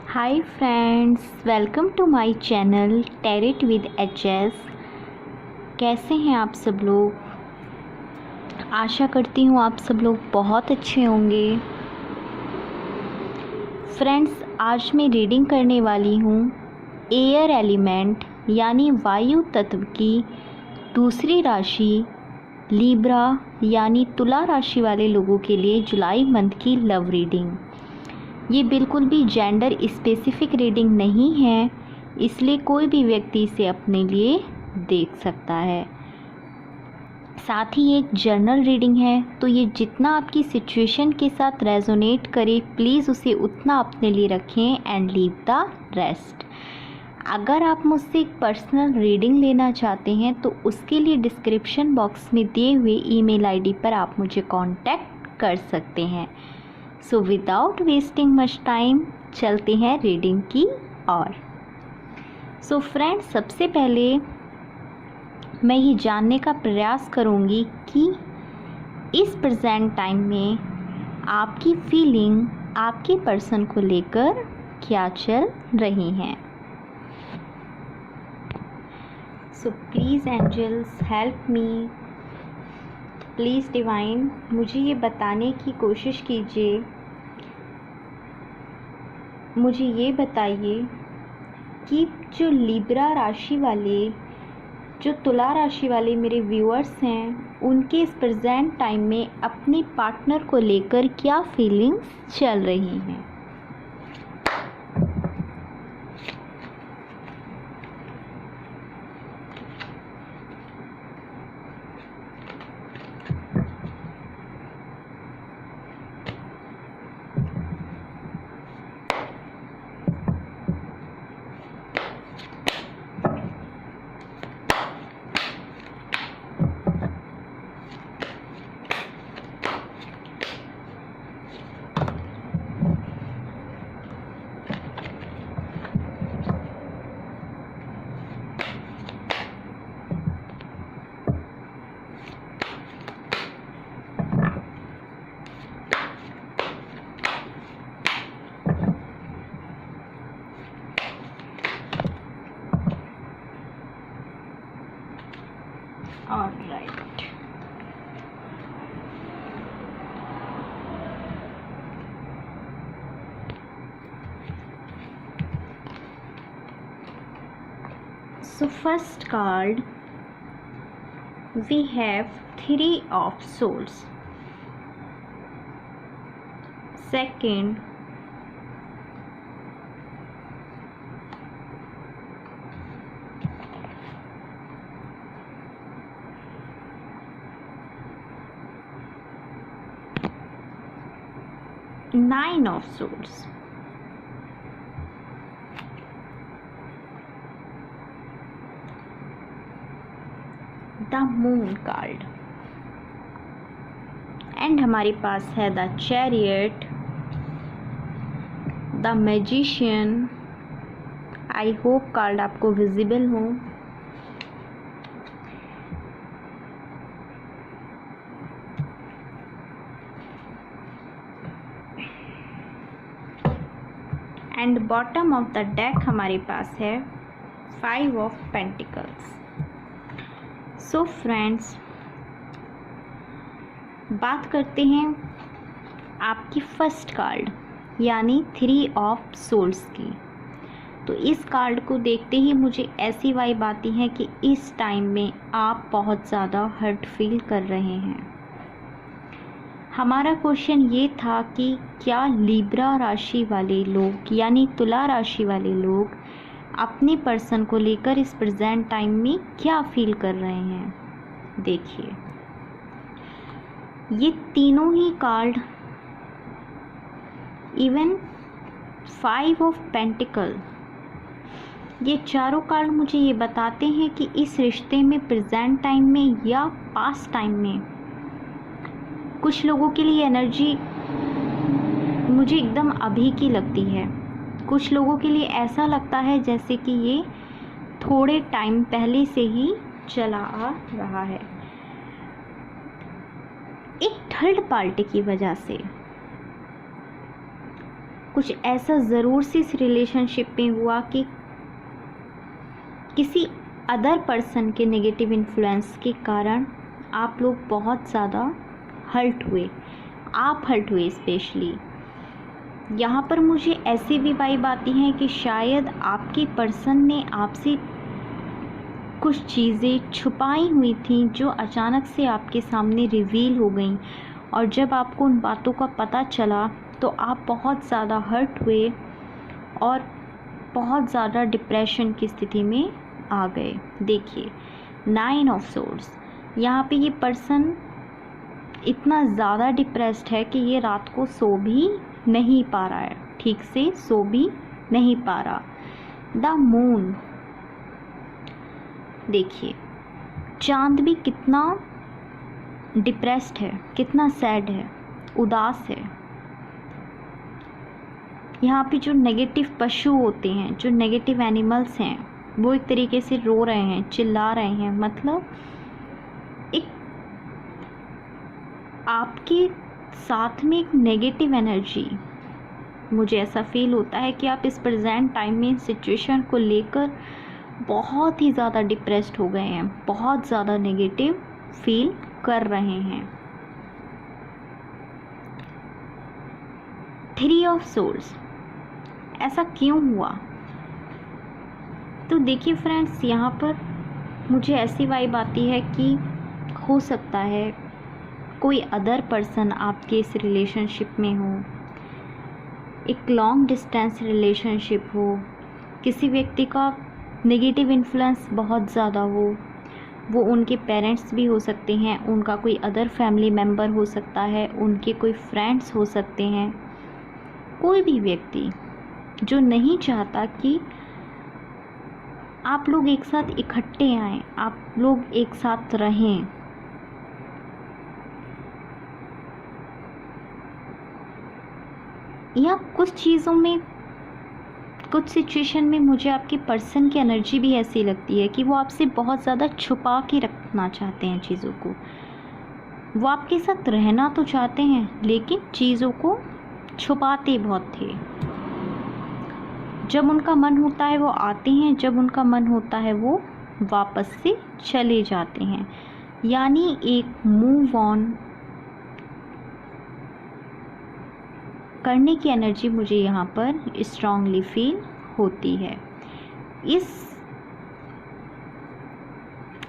Hi friends, welcome to my channel tarot with HS. कैसे हैं आप सब लोग? आशा करती हूँ आप सब लोग बहुत अच्छे होंगे। फ्रेंड्स, आज मैं रीडिंग करने वाली हूँ एयर एलिमेंट यानी वायु तत्व की दूसरी राशि लिब्रा यानी तुला राशि वाले लोगों के लिए जुलाई मंथ की लव रीडिंग। ये बिल्कुल भी जेंडर स्पेसिफिक रीडिंग नहीं है, इसलिए कोई भी व्यक्ति इसे अपने लिए देख सकता है। साथ ही एक जर्नल रीडिंग है, तो ये जितना आपकी सिचुएशन के साथ रेजोनेट करे प्लीज़ उसे उतना अपने लिए रखें एंड लीव द रेस्ट। अगर आप मुझसे एक पर्सनल रीडिंग लेना चाहते हैं तो उसके लिए डिस्क्रिप्शन बॉक्स में दिए हुए ईमेल आईडी पर आप मुझे कांटेक्ट कर सकते हैं। So without wasting much time चलते हैं रीडिंग की ओर। सो फ्रेंड्स, सबसे पहले मैं ये जानने का प्रयास करूँगी कि इस प्रेजेंट टाइम में आपकी फीलिंग आपके पर्सन को लेकर क्या चल रही हैं। So please angels help me, please divine मुझे ये बताने की कोशिश कीजिए, मुझे ये बताइए कि जो लिब्रा राशि वाले, जो तुला राशि वाले मेरे व्यूअर्स हैं, उनके इस प्रेजेंट टाइम में अपने पार्टनर को लेकर क्या फीलिंग्स चल रही हैं। Alright, so first card we have Three of Swords. Second, Nine of Swords. The moon card and हमारे पास है the chariot, the magician. I hope card आपको विजिबल हो। And bottom of the deck हमारे पास है five of pentacles. So friends, बात करते हैं आपकी फर्स्ट कार्ड यानी थ्री ऑफ सोल्स की। तो इस कार्ड को देखते ही मुझे ऐसी वाइब आती है कि इस टाइम में आप बहुत ज़्यादा हर्ट फील कर रहे हैं। हमारा क्वेश्चन ये था कि क्या लिब्रा राशि वाले लोग यानी तुला राशि वाले लोग अपने पर्सन को लेकर इस प्रेजेंट टाइम में क्या फील कर रहे हैं। देखिए, ये तीनों ही card, even five of pentacle, ये चारों कार्ड मुझे ये बताते हैं कि इस रिश्ते में प्रेजेंट टाइम में या पास्ट टाइम में कुछ लोगों के लिए एनर्जी मुझे एकदम अभी की लगती है। कुछ लोगों के लिए ऐसा लगता है जैसे कि ये थोड़े टाइम पहले से ही चला आ रहा है। एक थर्ड पार्टी की वजह से कुछ ऐसा ज़रूर से इस रिलेशनशिप में हुआ कि किसी अदर पर्सन के नेगेटिव इन्फ्लुएंस के कारण आप लोग बहुत ज़्यादा हर्ट हुए, आप हर्ट हुए स्पेशली। यहाँ पर मुझे ऐसी भी वाइब आती हैं कि शायद आपके पर्सन ने आपसे कुछ चीज़ें छुपाई हुई थी जो अचानक से आपके सामने रिवील हो गई, और जब आपको उन बातों का पता चला तो आप बहुत ज़्यादा हर्ट हुए और बहुत ज़्यादा डिप्रेशन की स्थिति में आ गए। देखिए 9 ऑफ सोर्ड्स, यहाँ पे ये पर्सन इतना ज़्यादा डिप्रेस्ड है कि ये रात को सो भी नहीं पा रहा है, ठीक से सो भी नहीं पा रहा। द मून, देखिए चांद भी कितना डिप्रेस्ड है, कितना सैड है, उदास है। यहाँ पे जो नेगेटिव पशु होते हैं, जो नेगेटिव एनिमल्स हैं, वो एक तरीके से रो रहे हैं, चिल्ला रहे हैं। मतलब एक आपके साथ में एक नेगेटिव एनर्जी, मुझे ऐसा फील होता है कि आप इस प्रेजेंट टाइम में सिचुएशन को लेकर बहुत ही ज़्यादा डिप्रेस्ड हो गए हैं, बहुत ज़्यादा नेगेटिव फील कर रहे हैं। 3 ऑफ सोर्ड्स, ऐसा क्यों हुआ? तो देखिए फ्रेंड्स, यहाँ पर मुझे ऐसी वाइब आती है कि हो सकता है कोई अदर पर्सन आपके इस रिलेशनशिप में हो, एक लॉन्ग डिस्टेंस रिलेशनशिप हो, किसी व्यक्ति का नेगेटिव इन्फ्लुएंस बहुत ज़्यादा हो। वो उनके पेरेंट्स भी हो सकते हैं, उनका कोई अदर फैमिली मेम्बर हो सकता है, उनके कोई फ्रेंड्स हो सकते हैं, कोई भी व्यक्ति जो नहीं चाहता कि आप लोग एक साथ इकट्ठे आएं, आप लोग एक साथ रहें। या कुछ चीज़ों में, कुछ सिचुएशन में मुझे आपके पर्सन की एनर्जी भी ऐसी लगती है कि वो आपसे बहुत ज़्यादा छुपा के रखना चाहते हैं चीज़ों को। वो आपके साथ रहना तो चाहते हैं लेकिन चीज़ों को छुपाते बहुत थे। जब उनका मन होता है वो आते हैं, जब उनका मन होता है वो वापस से चले जाते हैं। यानी एक मूव ऑन करने की एनर्जी मुझे यहाँ पर स्ट्रांगली फील होती है। इस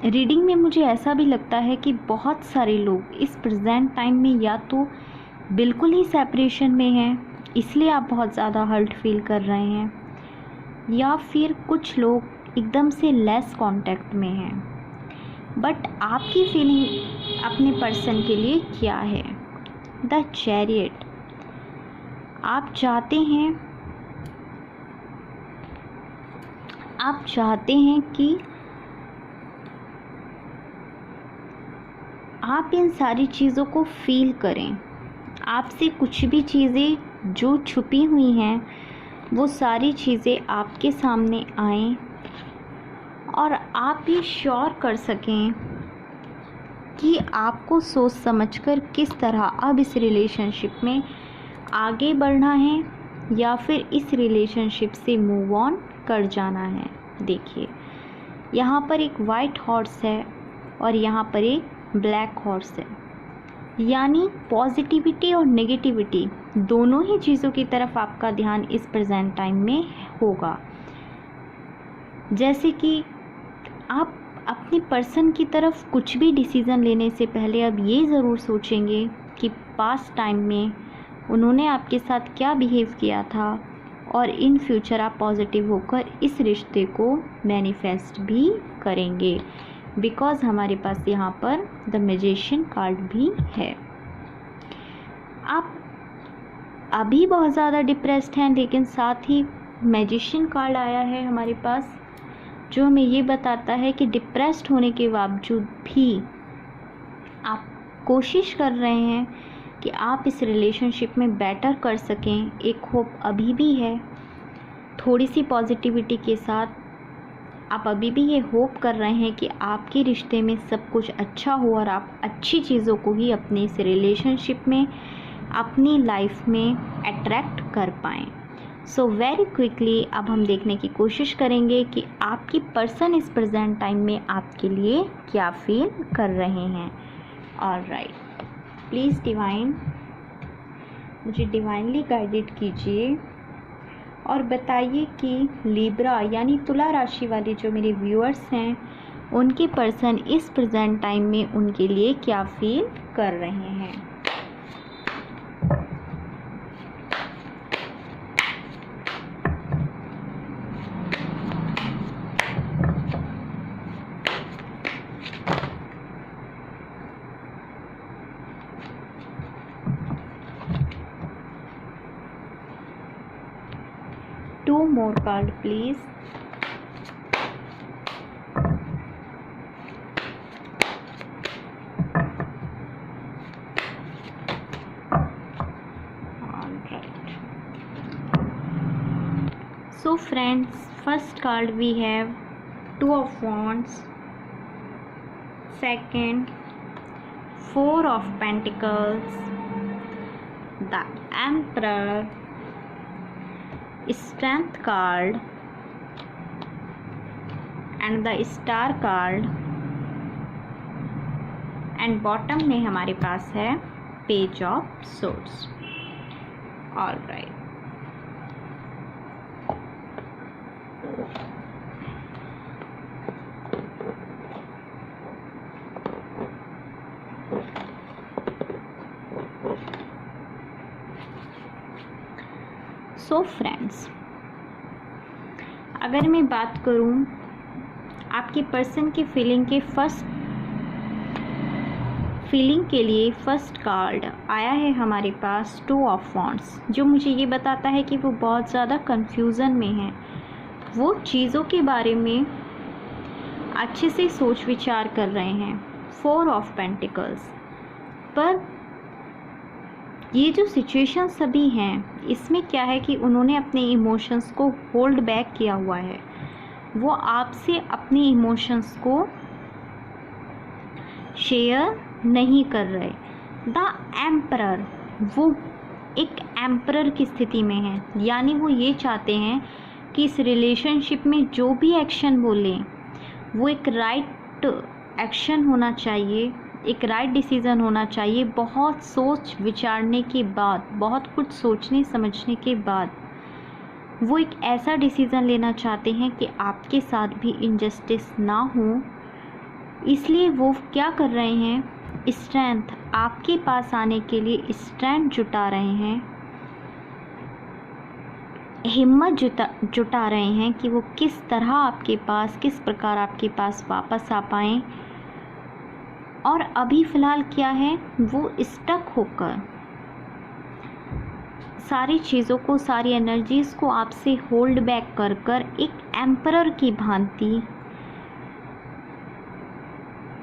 रीडिंग में मुझे ऐसा भी लगता है कि बहुत सारे लोग इस प्रेजेंट टाइम में या तो बिल्कुल ही सेपरेशन में हैं, इसलिए आप बहुत ज़्यादा हर्ट फील कर रहे हैं, या फिर कुछ लोग एकदम से लेस कांटेक्ट में हैं। बट आपकी फीलिंग अपने पर्सन के लिए क्या है? द चैरियट, आप चाहते हैं कि आप इन सारी चीज़ों को फील करें। आपसे कुछ भी चीज़ें जो छुपी हुई हैं वो सारी चीज़ें आपके सामने आएं और आप ये श्योर कर सकें कि आपको सोच समझकर किस तरह अब इस रिलेशनशिप में आगे बढ़ना है या फिर इस रिलेशनशिप से मूव ऑन कर जाना है। देखिए यहाँ पर एक वाइट हॉर्स है और यहाँ पर एक ब्लैक हॉर्स है, यानी पॉजिटिविटी और नेगेटिविटी दोनों ही चीज़ों की तरफ आपका ध्यान इस प्रेजेंट टाइम में होगा। जैसे कि आप अपने पर्सन की तरफ कुछ भी डिसीज़न लेने से पहले अब ये ज़रूर सोचेंगे कि पास्ट टाइम में उन्होंने आपके साथ क्या बिहेव किया था, और इन फ्यूचर आप पॉजिटिव होकर इस रिश्ते को मैनिफेस्ट भी करेंगे, बिकॉज़ हमारे पास यहाँ पर द मैजिशियन कार्ड भी है। आप अभी बहुत ज़्यादा डिप्रेस्ड हैं, लेकिन साथ ही मैजिशियन कार्ड आया है हमारे पास, जो हमें ये बताता है कि डिप्रेस्ड होने के बावजूद भी आप कोशिश कर रहे हैं कि आप इस रिलेशनशिप में बेटर कर सकें। एक होप अभी भी है, थोड़ी सी पॉजिटिविटी के साथ आप अभी भी ये होप कर रहे हैं कि आपके रिश्ते में सब कुछ अच्छा हो और आप अच्छी चीज़ों को ही अपने इस रिलेशनशिप में अपनी लाइफ में अट्रैक्ट कर पाएँ। सो वेरी क्विकली अब हम देखने की कोशिश करेंगे कि आपकी पर्सन इस प्रेजेंट टाइम में आपके लिए क्या फील कर रहे हैं। ऑलराइट, प्लीज़ डिवाइन मुझे डिवाइनली गाइडेड कीजिए और बताइए कि लिब्रा यानी तुला राशि वाले जो मेरे व्यूअर्स हैं उनके पर्सन इस प्रेजेंट टाइम में उनके लिए क्या फील कर रहे हैं। Two more card please. Alright. So friends, first card we have Two of Wands, second Four of Pentacles, the Emperor, Strength card and the Star card, and bottom में हमारे पास है Page of Swords. All right. So friends, अगर मैं बात करूं आपके person के feeling के लिए फर्स्ट कार्ड आया है हमारे पास टू ऑफ वॉन्ड्स, जो मुझे ये बताता है कि वो बहुत ज़्यादा कंफ्यूजन में है। वो चीज़ों के बारे में अच्छे से सोच विचार कर रहे हैं। फोर ऑफ पेंटिकल्स पर ये जो सिचुएशन सभी हैं इसमें क्या है कि उन्होंने अपने इमोशंस को होल्ड बैक किया हुआ है। वो आपसे अपने इमोशंस को शेयर नहीं कर रहे। द एम्परर, वो एक एम्परर की स्थिति में है, यानी वो ये चाहते हैं कि इस रिलेशनशिप में जो भी एक्शन बोलें वो एक राइट एक्शन होना चाहिए, एक राइट डिसीज़न होना चाहिए। बहुत सोच विचारने के बाद, बहुत कुछ सोचने समझने के बाद वो एक ऐसा डिसीज़न लेना चाहते हैं कि आपके साथ भी इनजस्टिस ना हो। इसलिए वो क्या कर रहे हैं, स्ट्रेंथ आपके पास आने के लिए स्ट्रेंथ जुटा रहे हैं, हिम्मत जुटा रहे हैं कि वो किस तरह आपके पास, किस प्रकार आपके पास वापस आ पाएँ। और अभी फ़िलहाल क्या है, वो स्टक होकर सारी चीज़ों को, सारी एनर्जीज़ को आपसे होल्ड बैक कर कर एक एम्परर की भांति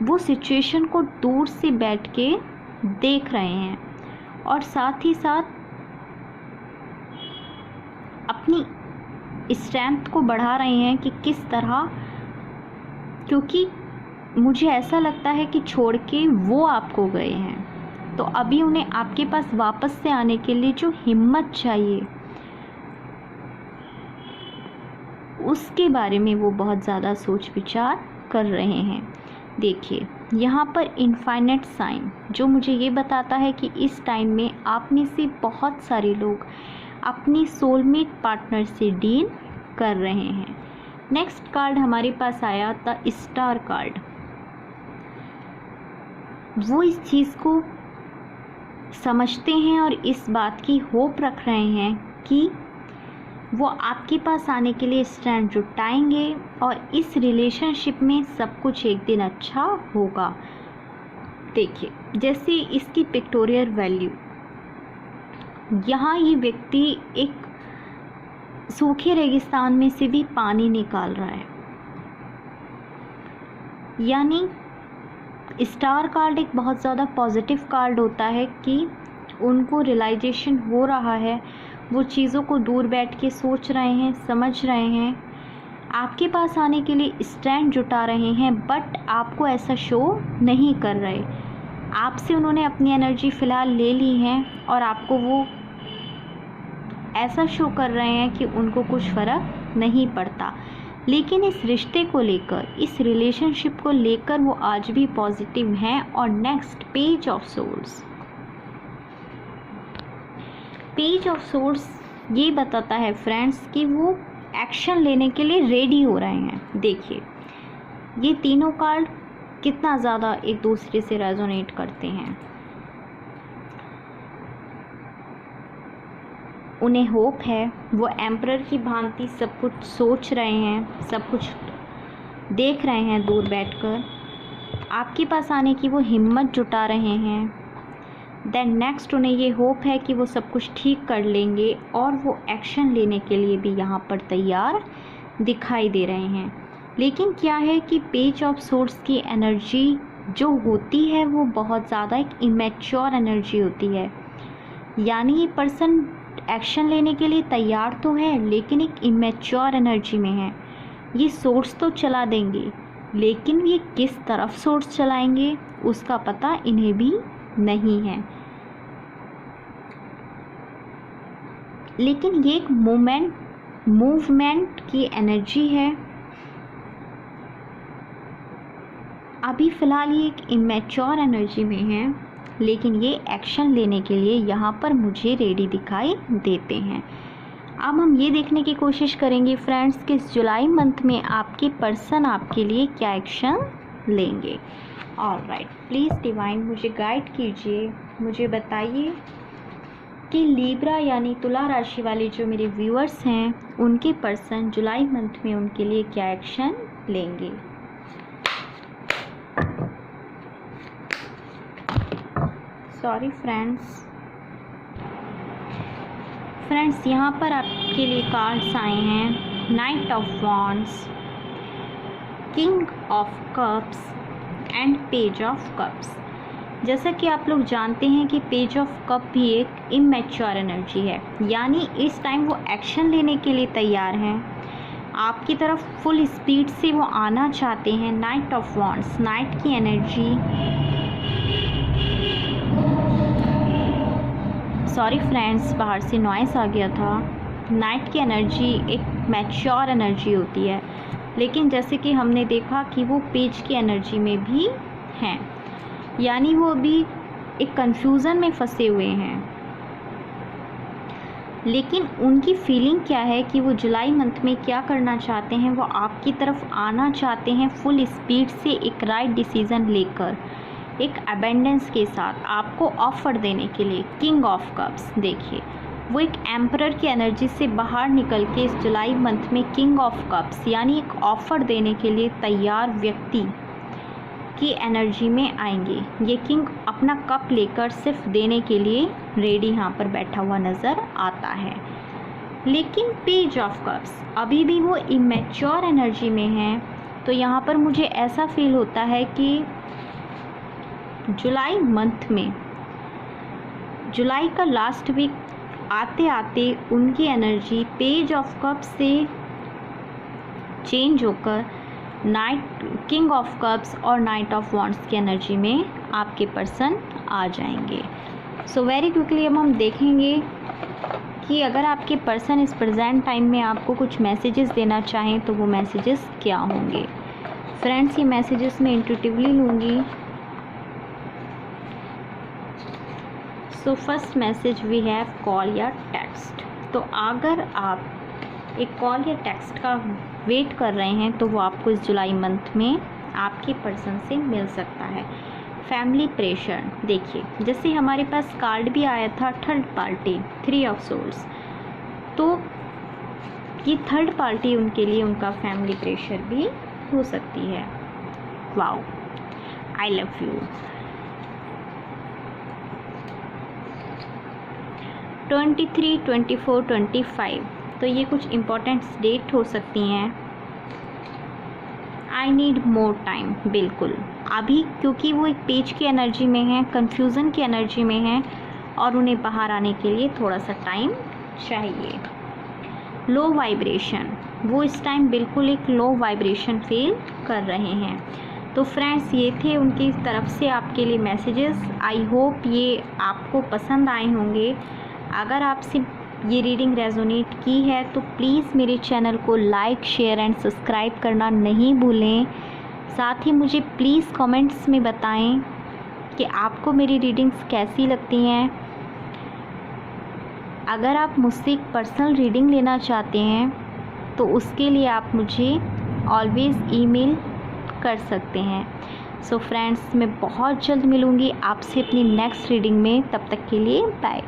वो सिचुएशन को दूर से बैठ के देख रहे हैं और साथ ही साथ अपनी स्ट्रेंथ को बढ़ा रहे हैं कि किस तरह, क्योंकि मुझे ऐसा लगता है कि छोड़ के वो आपको गए हैं, तो अभी उन्हें आपके पास वापस से आने के लिए जो हिम्मत चाहिए उसके बारे में वो बहुत ज़्यादा सोच विचार कर रहे हैं। देखिए यहाँ पर इनफाइनाइट साइन जो मुझे ये बताता है कि इस टाइम में आप में से बहुत सारे लोग अपनी सोलमेट पार्टनर से डील कर रहे हैं। नेक्स्ट कार्ड हमारे पास आया था स्टार कार्ड। वो इस चीज़ को समझते हैं और इस बात की होप रख रहे हैं कि वो आपके पास आने के लिए स्ट्रेंथ जुटाएंगे और इस रिलेशनशिप में सब कुछ एक दिन अच्छा होगा। देखिए जैसे इसकी पिक्टोरियल वैल्यू, यहाँ ये व्यक्ति एक सूखे रेगिस्तान में से भी पानी निकाल रहा है, यानी स्टार कार्ड एक बहुत ज़्यादा पॉजिटिव कार्ड होता है कि उनको रियलाइजेशन हो रहा है, वो चीज़ों को दूर बैठ के सोच रहे हैं, समझ रहे हैं, आपके पास आने के लिए स्ट्रेंथ जुटा रहे हैं, बट आपको ऐसा शो नहीं कर रहे। आपसे उन्होंने अपनी एनर्जी फ़िलहाल ले ली है और आपको वो ऐसा शो कर रहे हैं कि उनको कुछ फ़र्क नहीं पड़ता, लेकिन इस रिश्ते को लेकर, इस रिलेशनशिप को लेकर वो आज भी पॉजिटिव हैं। और next page of source, page of source ये बताता है फ्रेंड्स कि वो एक्शन लेने के लिए रेडी हो रहे हैं। देखिए ये तीनों कार्ड कितना ज़्यादा एक दूसरे से रेजोनेट करते हैं। उन्हें होप है, वो एम्परर की भांति सब कुछ सोच रहे हैं, सब कुछ देख रहे हैं दूर बैठकर, आपके पास आने की वो हिम्मत जुटा रहे हैं। देन नेक्स्ट उन्हें ये होप है कि वो सब कुछ ठीक कर लेंगे और वो एक्शन लेने के लिए भी यहाँ पर तैयार दिखाई दे रहे हैं। लेकिन क्या है कि पेज ऑफ सोर्स की एनर्जी जो होती है वो बहुत ज़्यादा एक इमेच्योर एनर्जी होती है, यानी ये पर्सन एक्शन लेने के लिए तैयार तो है लेकिन एक इमेच्योर एनर्जी में है। ये सोर्स तो चला देंगे लेकिन ये किस तरफ सोर्स चलाएंगे उसका पता इन्हें भी नहीं है। लेकिन ये एक मूवमेंट की एनर्जी है। अभी फ़िलहाल ये एक इमेच्योर एनर्जी में है, लेकिन ये एक्शन लेने के लिए यहाँ पर मुझे रेडी दिखाई देते हैं। अब हम ये देखने की कोशिश करेंगे फ्रेंड्स कि इस जुलाई मंथ में आपके पर्सन आपके लिए क्या एक्शन लेंगे। ऑलराइट, प्लीज़ डिवाइन मुझे गाइड कीजिए, मुझे बताइए कि लीब्रा यानी तुला राशि वाले जो मेरे व्यूअर्स हैं उनके पर्सन जुलाई मंथ में उनके लिए क्या एक्शन लेंगे। सॉरी फ्रेंड्स, यहाँ पर आपके लिए कार्ड्स आए हैं night of wands, king of cups and page of cups. जैसा कि आप लोग जानते हैं कि पेज ऑफ कप भी एक इमेच्योर एनर्जी है, यानी इस टाइम वो एक्शन लेने के लिए तैयार हैं, आपकी तरफ फुल स्पीड से वो आना चाहते हैं। नाइट ऑफ वॉन्ड्स, नाइट की एनर्जी, सॉरी फ्रेंड्स बाहर से नॉइस आ गया था। नाइट की एनर्जी एक मैच्योर एनर्जी होती है, लेकिन जैसे कि हमने देखा कि वो पेज की एनर्जी में भी हैं, यानी वो अभी एक कंफ्यूज़न में फंसे हुए हैं। लेकिन उनकी फीलिंग क्या है कि वो जुलाई मंथ में क्या करना चाहते हैं, वो आपकी तरफ आना चाहते हैं फुल स्पीड से, एक राइट डिसीज़न लेकर, एक अबेंडेंस के साथ आपको ऑफ़र देने के लिए। किंग ऑफ कप्स, देखिए वो एक एम्परर की एनर्जी से बाहर निकल के इस जुलाई मंथ में किंग ऑफ कप्स यानी एक ऑफ़र देने के लिए तैयार व्यक्ति की एनर्जी में आएंगे। ये किंग अपना कप लेकर सिर्फ देने के लिए रेडी यहाँ पर बैठा हुआ नज़र आता है। लेकिन पेज ऑफ कप्स अभी भी वो इमेच्योर एनर्जी में है, तो यहाँ पर मुझे ऐसा फील होता है कि जुलाई मंथ में, जुलाई का लास्ट वीक आते आते उनकी एनर्जी पेज ऑफ कप से चेंज होकर किंग ऑफ कप्स और नाइट ऑफ वॉन्ड्स की एनर्जी में आपके पर्सन आ जाएंगे। सो वेरी क्विकली अब हम देखेंगे कि अगर आपके पर्सन इस प्रेजेंट टाइम में आपको कुछ मैसेजेस देना चाहें तो वो मैसेजेस क्या होंगे। फ्रेंड्स ये मैसेजेस मैं इंट्यूटिवली लूँगी। So first message we have call या टेक्स्ट। तो अगर आप एक कॉल या टेक्स्ट का वेट कर रहे हैं तो वो आपको इस जुलाई मंथ में आपके पर्सन से मिल सकता है। फैमिली प्रेशर, देखिए जैसे हमारे पास कार्ड भी आया था थर्ड पार्टी, 3 ऑफ सोर्स, तो ये थर्ड पार्टी उनके लिए उनका फैमिली प्रेशर भी हो सकती है। Wow, I love you. 23, 24, 25, तो ये कुछ इम्पोर्टेंट डेट हो सकती हैं। आई नीड मोर टाइम, बिल्कुल अभी, क्योंकि वो एक पेज की एनर्जी में है, कन्फ्यूज़न की एनर्जी में है और उन्हें बाहर आने के लिए थोड़ा सा टाइम चाहिए। लो वाइब्रेशन, वो इस टाइम बिल्कुल एक लो वाइब्रेशन फील कर रहे हैं। तो फ्रेंड्स, ये थे उनकी तरफ से आपके लिए मैसेजेस। आई होप ये आपको पसंद आए होंगे। अगर आपसे ये रीडिंग रेजोनेट की है तो प्लीज़ मेरे चैनल को लाइक, शेयर एंड सब्सक्राइब करना नहीं भूलें। साथ ही मुझे प्लीज़ कमेंट्स में बताएं कि आपको मेरी रीडिंग्स कैसी लगती हैं। अगर आप मुझसे एक पर्सनल रीडिंग लेना चाहते हैं तो उसके लिए आप मुझे ऑलवेज़ ईमेल कर सकते हैं। सो फ्रेंड्स, मैं बहुत जल्द मिलूँगी आपसे अपनी नेक्स्ट रीडिंग में। तब तक के लिए बाय।